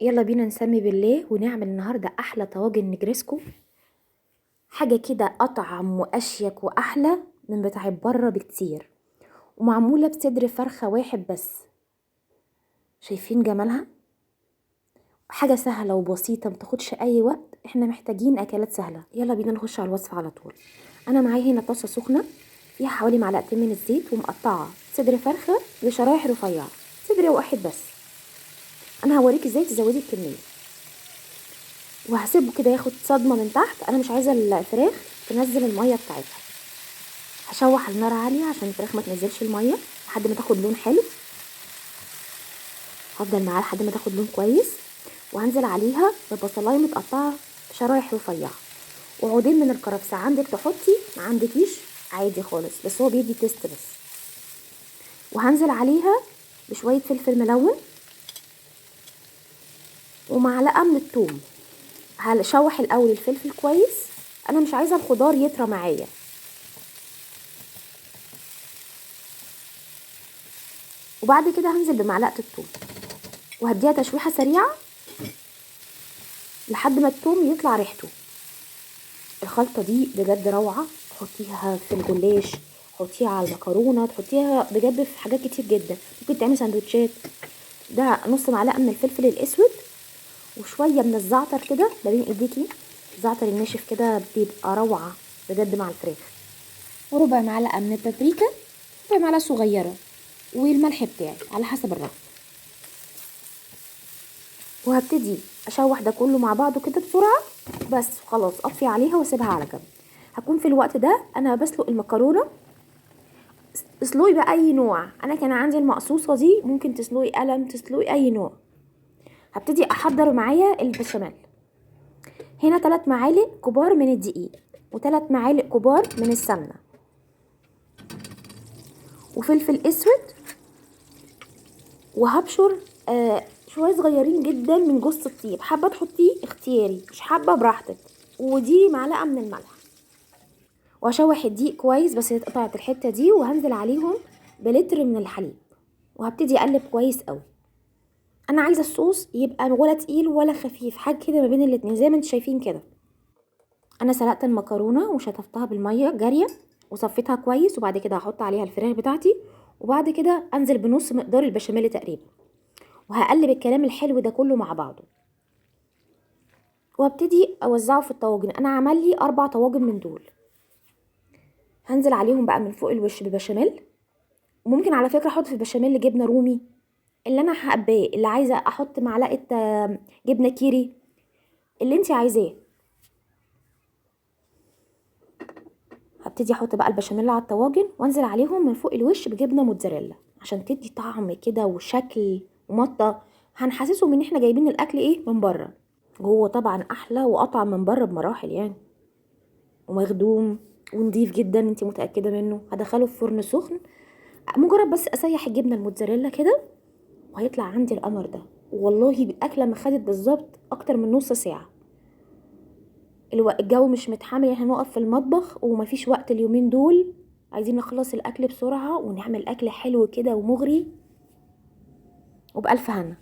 يلا بينا نسمي بالله ونعمل النهارده احلى طواجن نجرسكو. حاجه كده اطعم واشيك واحلى من بتاع بره بكتير، ومعموله بصدر فرخه واحد بس. شايفين جمالها؟ حاجه سهله وبسيطه متاخدش اي وقت. احنا محتاجين اكلات سهله. يلا بينا نخش على الوصفه على طول. انا معايا هنا طاسه سخنه فيها حوالي معلقتين من الزيت، ومقطعه صدر فرخه لشرايح رفيعه، صدر واحد بس. انا هوريك ازاي تزودي الكميه، وهسيبه كده ياخد صدمه من تحت. انا مش عايزه الفراخ تنزل الميه بتاعتها. هشوح على النار عاليه عشان الفراخ ما تنزلش الميه لحد ما تاخد لون حلو. هفضل معاها لحد ما تاخد لون كويس، وهنزل عليها ببصلايه متقطعه شرايح رفيعه، وعودين من الكرفس. عندك تحطي، ما عندكيش عادي خالص، بس هو بيدي تيست بس. وهنزل عليها بشويه فلفل ملون ومعلقه من الثوم. هشوح الاول الفلفل كويس، انا مش عايزه الخضار يطرى معايا. وبعد كده هنزل بمعلقه الثوم وهديها تشويحه سريعه لحد ما الثوم يطلع ريحته. الخلطه دي بجد روعه، تحطيها في الجلاش، تحطيها على المكرونه، تحطيها بجد في حاجات كتير جدا. ممكن تعمل سندوتشات. ده نص معلقه من الفلفل الاسود وشويه من الزعتر كده ما بين ايديكي. الزعتر الناشف كده بيبقى روعه بجد مع الفراخ. وربع معلقه من البابريكا، ربع معلقه صغيره، والملح بتاعي على حسب الرغبه. وهبتدي اشوح ده كله مع بعضه كده بسرعه، بس خلاص اطفي عليها واسيبها على جنب. هكون في الوقت ده انا بسلق المكرونه. اسلقي باي نوع، انا كان عندي المقصوصه دي، ممكن تسلقي قلم، تسلقي اي نوع. هبتدي احضر معايا البشاميل. هنا 3 معالق كبار من الدقيق، و3 معالق كبار من السمنه، وفلفل اسود، وهبشر شويه صغيرين جدا من جوز الطيب. حابه تحطيه اختياري، مش حابه براحتك. ودي معلقه من الملح. واشوح الدقيق كويس بس اتقطعت الحته دي، وهنزل عليهم بلتر من الحليب، وهبتدي اقلب كويس قوي. انا عايزه الصوص يبقى ولا تقيل ولا خفيف، حاجه كده ما بين الاتنين زي ما انتم شايفين كده. انا سلقت المكرونه وشطفتها بالميه جاريه وصفيتها كويس، وبعد كده هحط عليها الفراخ بتاعتي، وبعد كده انزل بنص مقدار البشاميل تقريبا، وهقلب الكلام الحلو ده كله مع بعضه، وابتدي اوزعه في الطواجن. انا عمل لي 4 طواجن من دول. هنزل عليهم بقى من فوق الوش ببشاميل، وممكن على فكره احط في البشاميل جبنه رومي، اللي انا حاباه. اللي عايزه احط معلقه جبنه كيري، اللي انت عايزاه. هبتدي احط بقى البشاميل على الطواجن، وانزل عليهم من فوق الوش بجبنه موتزاريلا عشان تدي طعم كده وشكل ومطه. هنحسسهم ان احنا جايبين الاكل ايه من بره. جوه طبعا احلى واطعم من بره بمراحل يعني، ومخدوم ونضيف جدا، انت متاكده منه. هدخله في فرن سخن، مجرد بس اسيح الجبنه الموتزاريلا كده، وهيطلع عندي القمر ده. والله الاكله ما خدت بالظبط اكتر من نص ساعه. الجو مش متحمل، احنا نقف في المطبخ ومفيش وقت اليومين دول، عايزين نخلص الاكل بسرعه ونعمل اكل حلو كده ومغري، وبألف هنا.